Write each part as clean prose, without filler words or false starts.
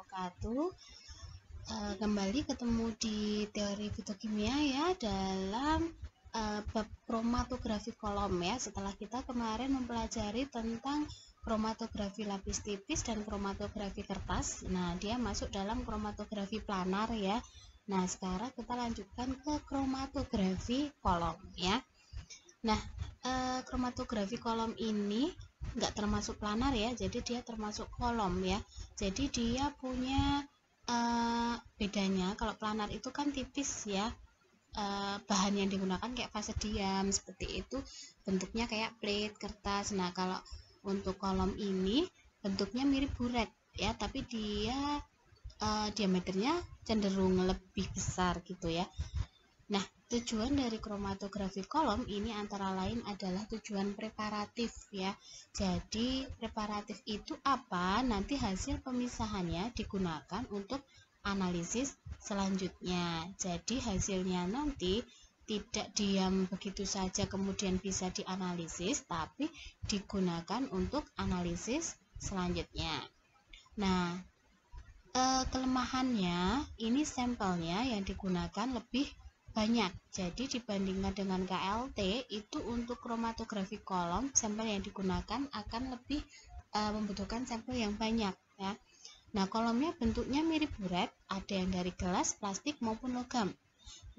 wabarakatuh. Kembali ketemu di teori fitokimia ya dalam bab kromatografi kolom ya. Setelah kita kemarin mempelajari tentang kromatografi lapis tipis dan kromatografi kertas. Nah, dia masuk dalam kromatografi planar ya. Nah, sekarang kita lanjutkan ke kromatografi kolom ya. Nah, kromatografi kolom ini nggak termasuk planar ya, jadi dia termasuk kolom ya. Jadi dia punya bedanya. Kalau planar itu kan tipis ya, bahan yang digunakan kayak fase diam seperti itu, bentuknya kayak plate kertas. Nah, kalau untuk kolom ini bentuknya mirip buret ya, tapi dia diameternya cenderung lebih besar gitu ya. Nah, tujuan dari kromatografi kolom ini antara lain adalah tujuan preparatif ya. Jadi preparatif itu apa? Nanti hasil pemisahannya digunakan untuk analisis selanjutnya. Jadi hasilnya nanti tidak diam begitu saja kemudian bisa dianalisis, tapi digunakan untuk analisis selanjutnya. Nah, kelemahannya ini sampelnya yang digunakan lebih banyak. Jadi dibandingkan dengan KLT itu untuk kromatografi kolom sampel yang digunakan akan lebih membutuhkan sampel yang banyak ya. Nah, kolomnya bentuknya mirip buret, ada yang dari gelas, plastik maupun logam.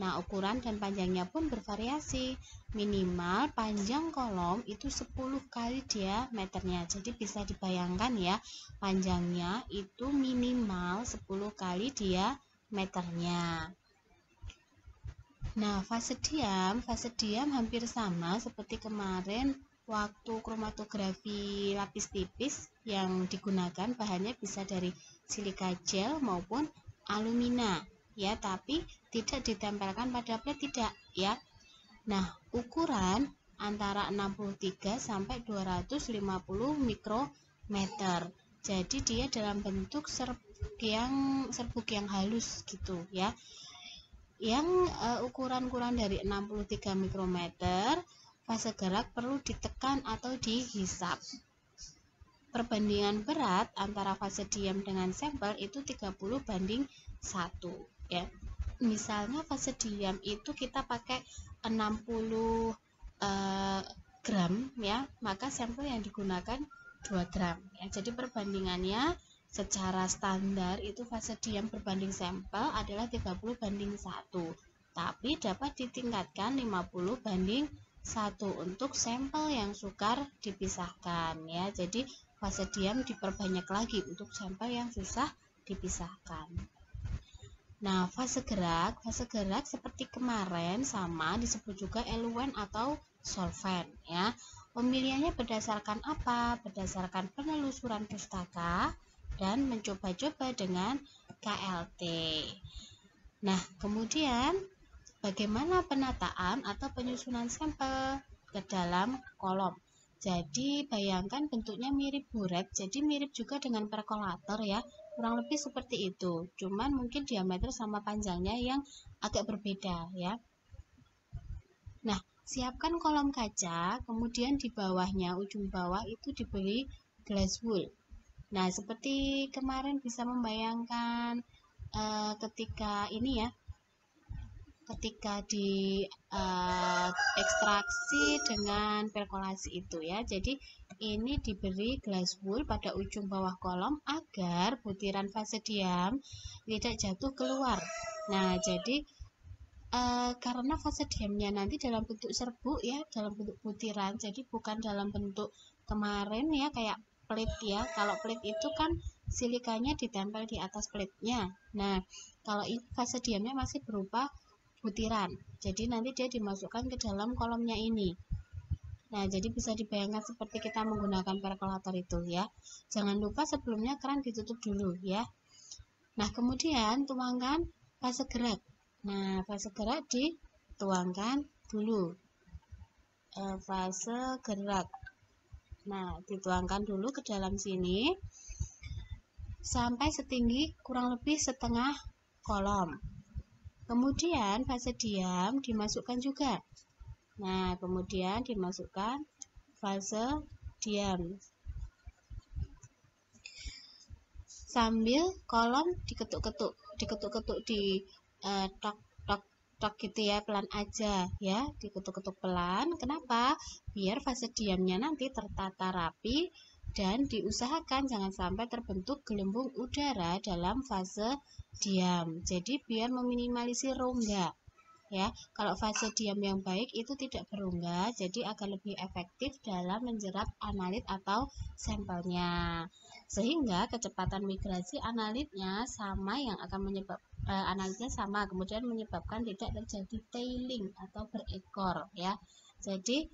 Nah, ukuran dan panjangnya pun bervariasi. Minimal panjang kolom itu 10 kali diameternya. Jadi bisa dibayangkan ya, panjangnya itu minimal 10 kali diameternya. Nah, fase diam hampir sama seperti kemarin waktu kromatografi lapis tipis, yang digunakan bahannya bisa dari silika gel maupun alumina ya, tapi tidak ditempelkan pada plate, tidak ya. Nah, ukuran antara 63 sampai 250 mikrometer. Jadi dia dalam bentuk serbuk yang halus gitu ya. Yang ukuran kurang dari 63 mikrometer, fase gerak perlu ditekan atau dihisap. Perbandingan berat antara fase diam dengan sampel itu 30 banding 1 ya. Misalnya fase diam itu kita pakai 60 gram ya, maka sampel yang digunakan 2 gram ya. Jadi perbandingannya secara standar itu fase diam berbanding sampel adalah 30 banding 1, tapi dapat ditingkatkan 50 banding 1 untuk sampel yang sukar dipisahkan ya. Jadi fase diam diperbanyak lagi untuk sampel yang susah dipisahkan. Nah, fase gerak seperti kemarin sama disebut juga eluen atau solvent ya. Pemilihannya berdasarkan apa? Berdasarkan penelusuran pustaka dan mencoba-coba dengan KLT. Nah, kemudian bagaimana penataan atau penyusunan sampel ke dalam kolom? Jadi bayangkan bentuknya mirip buret, jadi mirip juga dengan perkolator ya, kurang lebih seperti itu, cuman mungkin diameter sama panjangnya yang agak berbeda ya. Nah, siapkan kolom kaca, kemudian di bawahnya, ujung bawah itu diberi glass wool. Nah, seperti kemarin bisa membayangkan ketika ini ya, ketika di ekstraksi dengan perkolasi itu ya. Jadi ini diberi glass wool pada ujung bawah kolom agar butiran fase diam tidak jatuh keluar. Nah, jadi karena fase diamnya nanti dalam bentuk serbuk ya, dalam bentuk butiran, jadi bukan dalam bentuk kemarin ya kayak plate ya. Kalau plate itu kan silikanya ditempel di atas plate-nya. Nah, kalau ini fase diamnya masih berupa butiran, jadi nanti dia dimasukkan ke dalam kolomnya ini. Nah, jadi bisa dibayangkan seperti kita menggunakan perkolator itu ya. Jangan lupa sebelumnya keran ditutup dulu ya. Nah, kemudian tuangkan fase gerak. Nah, fase gerak dituangkan dulu. Fase gerak. Nah, dituangkan dulu ke dalam sini sampai setinggi kurang lebih setengah kolom. Kemudian fase diam dimasukkan juga. Nah, kemudian dimasukkan fase diam. sambil kolom diketuk-ketuk di tok tok tok gitu ya, pelan aja ya, diketuk-ketuk pelan. Kenapa? Biar fase diamnya nanti tertata rapi dan diusahakan jangan sampai terbentuk gelembung udara dalam fase diam. Jadi biar meminimalisir rongga. Ya, kalau fase diam yang baik itu tidak berongga, jadi akan lebih efektif dalam menjerat analit atau sampelnya. Sehingga kecepatan migrasi analitnya sama yang akan analitnya sama, kemudian menyebabkan tidak terjadi tailing atau berekor ya. Jadi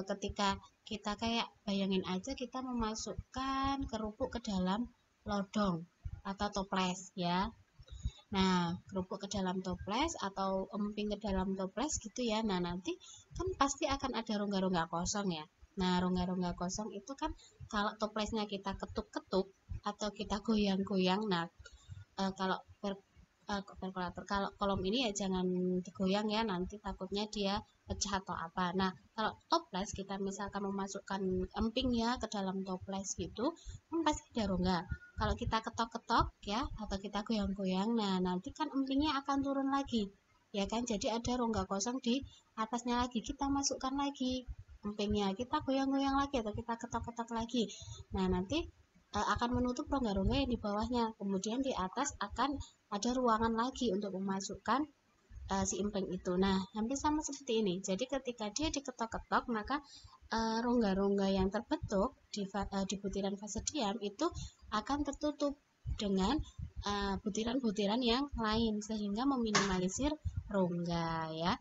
ketika kita kayak bayangin aja kita memasukkan kerupuk ke dalam lodong atau toples ya. Nah, kerupuk ke dalam toples atau emping ke dalam toples gitu ya. Nah, nanti kan pasti akan ada rongga-rongga kosong ya. Nah, rongga-rongga kosong itu kan kalau toplesnya kita ketuk-ketuk atau kita goyang-goyang. Nah, kalau perkolator, kalau kolom ini ya jangan digoyang ya, nanti takutnya dia pecah atau apa. Nah, kalau toples kita misalkan memasukkan emping ya ke dalam toples gitu, kan pasti ada rongga. Kalau kita ketok-ketok ya atau kita goyang-goyang, nah nanti kan empingnya akan turun lagi ya kan, jadi ada rongga kosong di atasnya lagi, kita masukkan lagi empingnya, kita goyang-goyang lagi atau kita ketok-ketok lagi, nah nanti akan menutup rongga-rongga yang di bawahnya, kemudian di atas akan ada ruangan lagi untuk memasukkan si emping itu. Nah, hampir sama seperti ini. Jadi ketika dia diketok-ketok, maka rongga-rongga yang terbentuk di butiran fase diam itu akan tertutup dengan butiran-butiran yang lain sehingga meminimalisir rongga ya.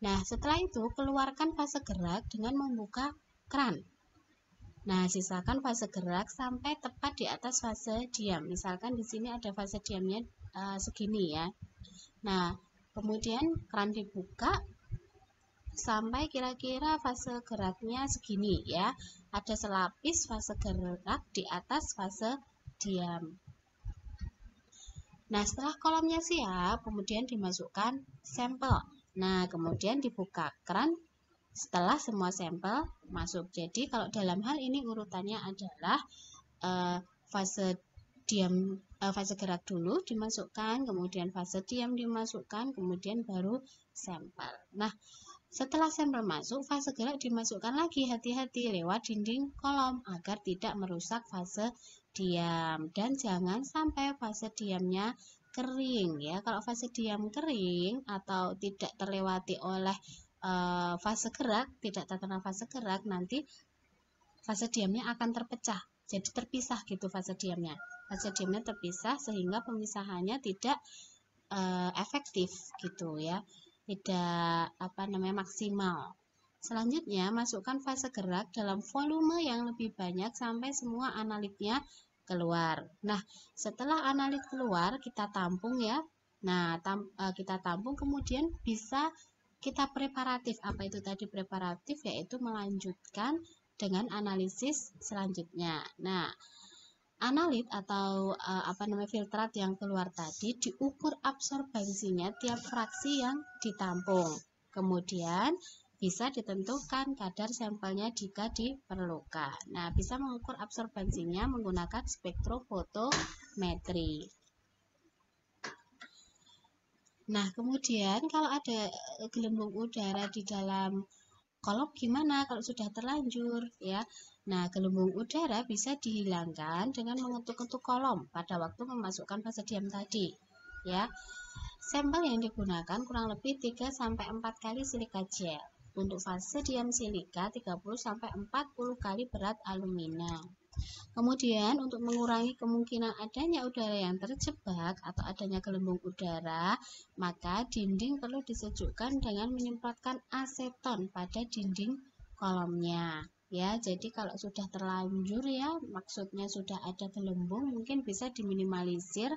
Nah, setelah itu keluarkan fase gerak dengan membuka keran. Nah, sisakan fase gerak sampai tepat di atas fase diam. Misalkan di sini ada fase diamnya segini ya. Nah, kemudian keran dibuka sampai kira-kira fase geraknya segini ya. Ada selapis fase gerak di atas fase diam. Nah, setelah kolomnya siap, kemudian dimasukkan sampel. Nah, kemudian dibuka keran setelah semua sampel masuk. Jadi, kalau dalam hal ini urutannya adalah fase diam, fase gerak dulu dimasukkan, kemudian fase diam dimasukkan, kemudian baru sampel. Nah, setelah sampel masuk, fase gerak dimasukkan lagi, hati-hati lewat dinding kolom agar tidak merusak fase diam, dan jangan sampai fase diamnya kering ya. Kalau fase diam kering atau tidak terlewati oleh fase gerak, tidak terkena fase gerak, nanti fase diamnya akan terpecah, jadi terpisah gitu fase diamnya. Fase diamnya terpisah sehingga pemisahannya tidak efektif gitu ya, tidak maksimal. Selanjutnya masukkan fase gerak dalam volume yang lebih banyak sampai semua analitnya keluar. Nah, setelah analit keluar kita tampung ya. Nah, kita tampung, kemudian bisa kita preparatif. Apa itu tadi preparatif? Yaitu melanjutkan dengan analisis selanjutnya. Nah, analit atau filtrat yang keluar tadi diukur absorbensinya tiap fraksi yang ditampung. Kemudian bisa ditentukan kadar sampelnya jika diperlukan. Nah, bisa mengukur absorbensinya menggunakan spektrofotometri. Nah, kemudian kalau ada gelembung udara di dalam kolom gimana kalau sudah terlanjur ya. Nah, gelembung udara bisa dihilangkan dengan mengetuk-ketuk kolom pada waktu memasukkan fase diam tadi ya. Sampel yang digunakan kurang lebih 3-4 kali silika gel. Untuk fase diam silika 30-40 kali berat alumina. Kemudian untuk mengurangi kemungkinan adanya udara yang terjebak atau adanya gelembung udara, maka dinding perlu disejukkan dengan menyemprotkan aseton pada dinding kolomnya. Ya, jadi kalau sudah terlanjur ya, maksudnya sudah ada gelembung, mungkin bisa diminimalisir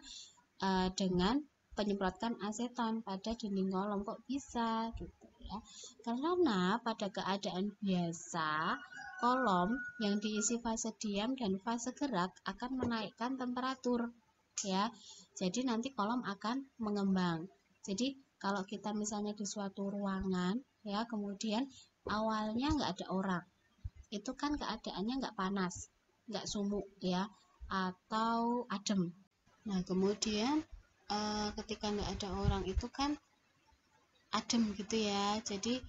dengan penyemprotkan aseton pada dinding kolom. Kok bisa gitu ya? Karena pada keadaan biasa kolom yang diisi fase diam dan fase gerak akan menaikkan temperatur ya. Jadi nanti kolom akan mengembang. Jadi kalau kita misalnya di suatu ruangan ya, kemudian awalnya nggak ada orang, itu kan keadaannya nggak panas, nggak sumuk ya. atau adem. Nah, kemudian ketika nggak ada orang itu kan adem gitu ya, jadi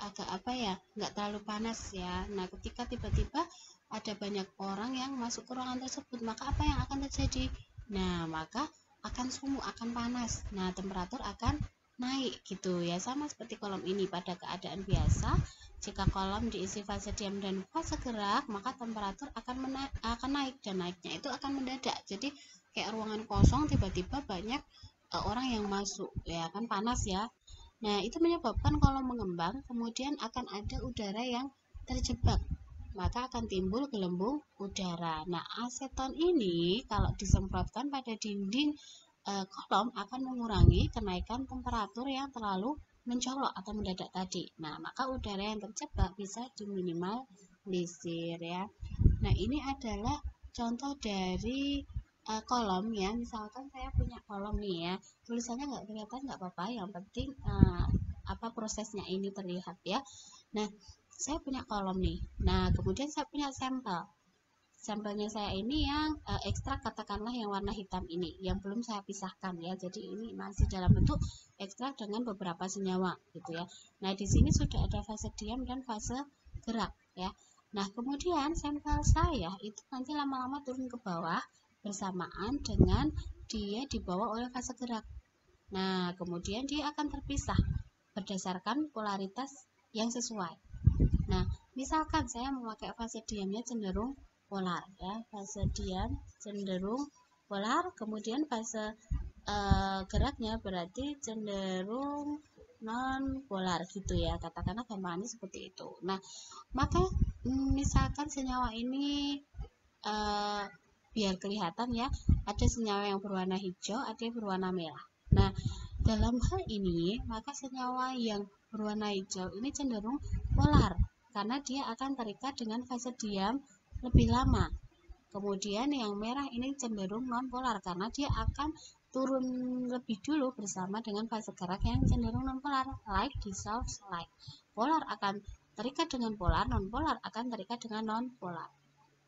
agak apa ya, nggak terlalu panas ya. Nah, ketika tiba-tiba ada banyak orang yang masuk ke ruangan tersebut, maka apa yang akan terjadi? Nah, maka akan sumuk, akan panas. Nah, temperatur akan naik gitu ya, sama seperti kolom ini. Pada keadaan biasa, jika kolom diisi fase diam dan fase gerak, maka temperatur akan naik, dan naiknya itu akan mendadak. Jadi kayak ruangan kosong tiba-tiba banyak orang yang masuk ya, kan panas ya. Nah, itu menyebabkan kolom mengembang, kemudian akan ada udara yang terjebak, maka akan timbul gelembung udara. Nah, aseton ini kalau disemprotkan pada dinding kolom akan mengurangi kenaikan temperatur yang terlalu mencolok atau mendadak tadi. Nah, maka udara yang terjebak bisa diminimalisir ya. Nah, ini adalah contoh dari kolom ya. Misalkan saya punya kolom nih ya, tulisannya nggak kelihatan nggak apa-apa, yang penting prosesnya ini terlihat ya. Nah, saya punya kolom nih. Nah, kemudian saya punya sampelnya saya ini yang ekstrak, katakanlah yang warna hitam ini, yang belum saya pisahkan ya. Jadi ini masih dalam bentuk ekstrak dengan beberapa senyawa gitu ya. Nah, di sini sudah ada fase diam dan fase gerak ya. Nah, kemudian sampel saya itu nanti lama-lama turun ke bawah bersamaan dengan dia dibawa oleh fase gerak. Nah, kemudian dia akan terpisah berdasarkan polaritas yang sesuai. Nah, misalkan saya memakai fase diamnya cenderung polar ya, fase diam cenderung polar, kemudian fase geraknya berarti cenderung non polar gitu ya, katakanlah gampangannya seperti itu. Nah, maka misalkan senyawa ini biar kelihatan ya, ada senyawa yang berwarna hijau, ada yang berwarna merah. Nah, dalam hal ini maka senyawa yang berwarna hijau ini cenderung polar karena dia akan terikat dengan fase diam lebih lama. Kemudian yang merah ini cenderung non-polar karena dia akan turun lebih dulu bersama dengan fase gerak yang cenderung non-polar, like dissolves like. Polar akan terikat dengan polar, non-polar akan terikat dengan non-polar.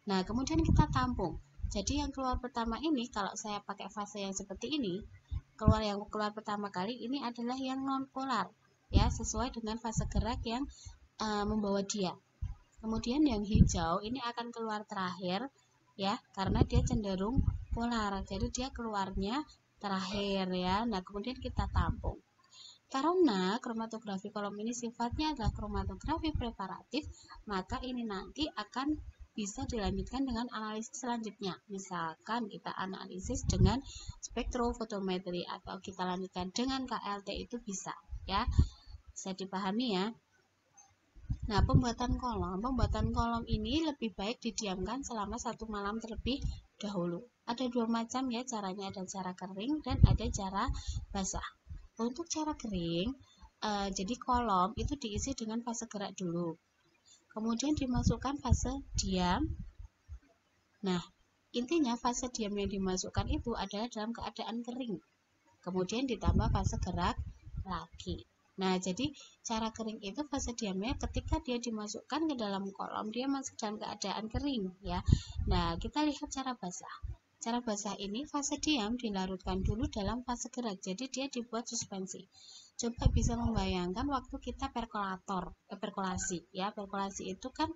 Nah, kemudian kita tampung. Jadi yang keluar pertama ini, kalau saya pakai fase yang seperti ini, yang keluar pertama kali ini adalah yang non-polar ya, sesuai dengan fase gerak yang membawa dia. Kemudian yang hijau ini akan keluar terakhir ya, karena dia cenderung polar, jadi dia keluarnya terakhir ya. Nah, kemudian kita tampung. Karena kromatografi kolom ini sifatnya adalah kromatografi preparatif, maka ini nanti akan bisa dilanjutkan dengan analisis selanjutnya. Misalkan kita analisis dengan spektrofotometri atau kita lanjutkan dengan KLT, itu bisa ya. Bisa dipahami ya. Nah, pembuatan kolom ini lebih baik didiamkan selama 1 malam terlebih dahulu. Ada 2 macam ya caranya, ada cara kering dan ada cara basah. Untuk cara kering, jadi kolom itu diisi dengan fase gerak dulu, kemudian dimasukkan fase diam. Nah, intinya fase diam yang dimasukkan itu adalah dalam keadaan kering, kemudian ditambah fase gerak lagi. Nah, jadi cara kering itu fase diamnya ketika dia dimasukkan ke dalam kolom, dia masih dalam keadaan kering ya. Nah, kita lihat cara basah. Cara basah ini fase diam dilarutkan dulu dalam fase gerak, jadi dia dibuat suspensi. Coba bisa membayangkan waktu kita perkolasi ya. Perkolasi itu kan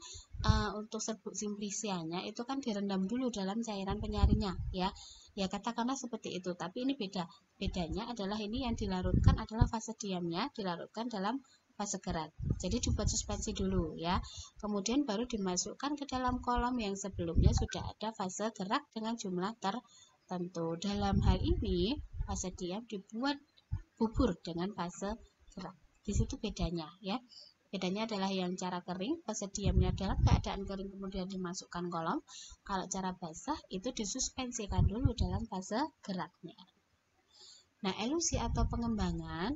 untuk serbuk simplisianya itu kan direndam dulu dalam cairan penyarinya ya. Ya, katakanlah seperti itu, tapi ini bedanya adalah ini yang dilarutkan adalah fase diamnya dilarutkan dalam fase gerak, jadi dibuat suspensi dulu ya, kemudian baru dimasukkan ke dalam kolom yang sebelumnya sudah ada fase gerak dengan jumlah tertentu. Dalam hal ini fase diam dibuat gugur dengan fase gerak. Di situ bedanya ya. Bedanya adalah yang cara kering, fase diamnya dalam keadaan kering kemudian dimasukkan kolom. Kalau cara basah itu disuspensikan dulu dalam fase geraknya. Nah, elusi atau pengembangan,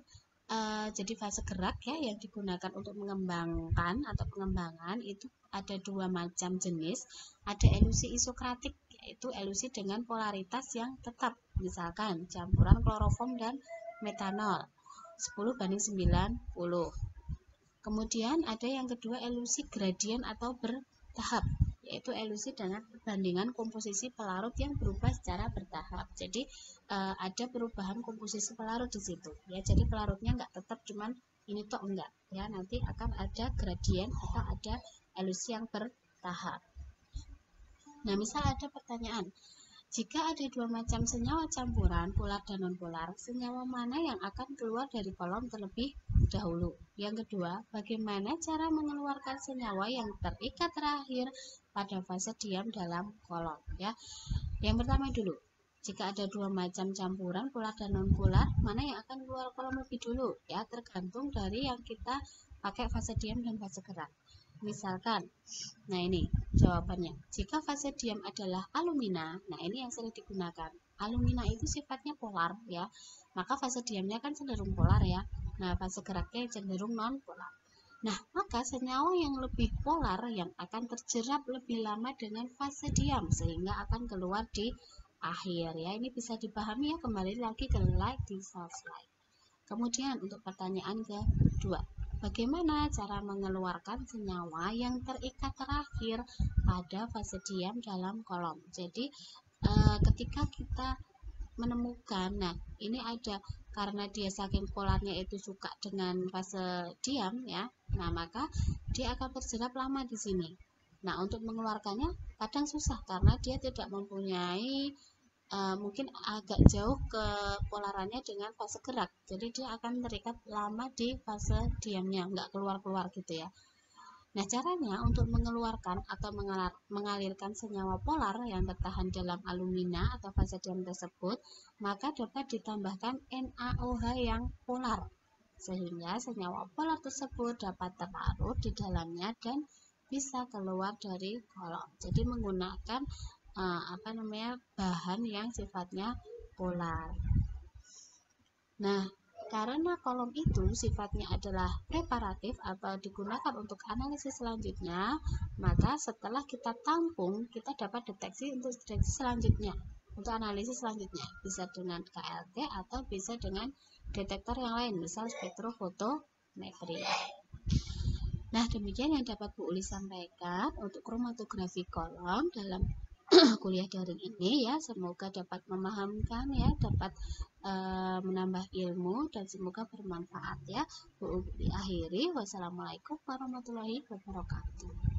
jadi fase gerak ya yang digunakan untuk mengembangkan atau pengembangan itu ada 2 macam jenis. Ada elusi isokratik, yaitu elusi dengan polaritas yang tetap, misalkan campuran kloroform dan metanol 10:90. Kemudian ada yang kedua elusi gradien atau bertahap, yaitu elusi dengan perbandingan komposisi pelarut yang berubah secara bertahap. Jadi ada perubahan komposisi pelarut di situ ya. Jadi pelarutnya nggak tetap cuman ini toh, enggak ya, nanti akan ada gradien atau ada elusi yang bertahap. Nah, misal ada pertanyaan, jika ada dua macam senyawa campuran, polar dan nonpolar, senyawa mana yang akan keluar dari kolom terlebih dahulu? Yang kedua, bagaimana cara mengeluarkan senyawa yang terikat terakhir pada fase diam dalam kolom? Ya, yang pertama dulu, jika ada dua macam campuran, polar dan nonpolar, mana yang akan keluar kolom lebih dulu? Ya, tergantung dari yang kita pakai fase diam dan fase gerak. Misalkan, nah ini jawabannya. Jika fase diam adalah alumina, nah ini yang sering digunakan. Alumina itu sifatnya polar ya, maka fase diamnya kan cenderung polar ya. Nah, fase geraknya cenderung non polar. Nah, maka senyawa yang lebih polar yang akan terjerap lebih lama dengan fase diam sehingga akan keluar di akhir ya. Ini bisa dipahami ya, kembali lagi ke di slide. Kemudian untuk pertanyaan kedua, bagaimana cara mengeluarkan senyawa yang terikat terakhir pada fase diam dalam kolom? Jadi ketika kita menemukan, nah ini ada karena dia saking polarnya itu suka dengan fase diam ya, nah maka dia akan terjerap lama di sini. Nah, untuk mengeluarkannya kadang susah karena dia tidak mempunyai mungkin agak jauh ke polarannya dengan fase gerak, jadi dia akan terikat lama di fase diamnya, nggak keluar-keluar gitu ya. Nah, caranya untuk mengeluarkan atau mengalirkan senyawa polar yang tertahan dalam alumina atau fase diam tersebut, maka dapat ditambahkan NaOH yang polar, sehingga senyawa polar tersebut dapat terlarut di dalamnya dan bisa keluar dari kolom. Jadi menggunakan bahan yang sifatnya polar. Nah, karena kolom itu sifatnya adalah preparatif atau digunakan untuk analisis selanjutnya, maka setelah kita tampung, kita dapat deteksi untuk deteksi selanjutnya, untuk analisis selanjutnya, bisa dengan KLT atau bisa dengan detektor yang lain, misal spektrofotometri. Nah, demikian yang dapat Bu Uli sampaikan untuk kromatografi kolom dalam kuliah daring ini ya. Semoga dapat memahamkan ya, dapat menambah ilmu dan semoga bermanfaat ya. Bu Uli akhiri, wassalamualaikum warahmatullahi wabarakatuh.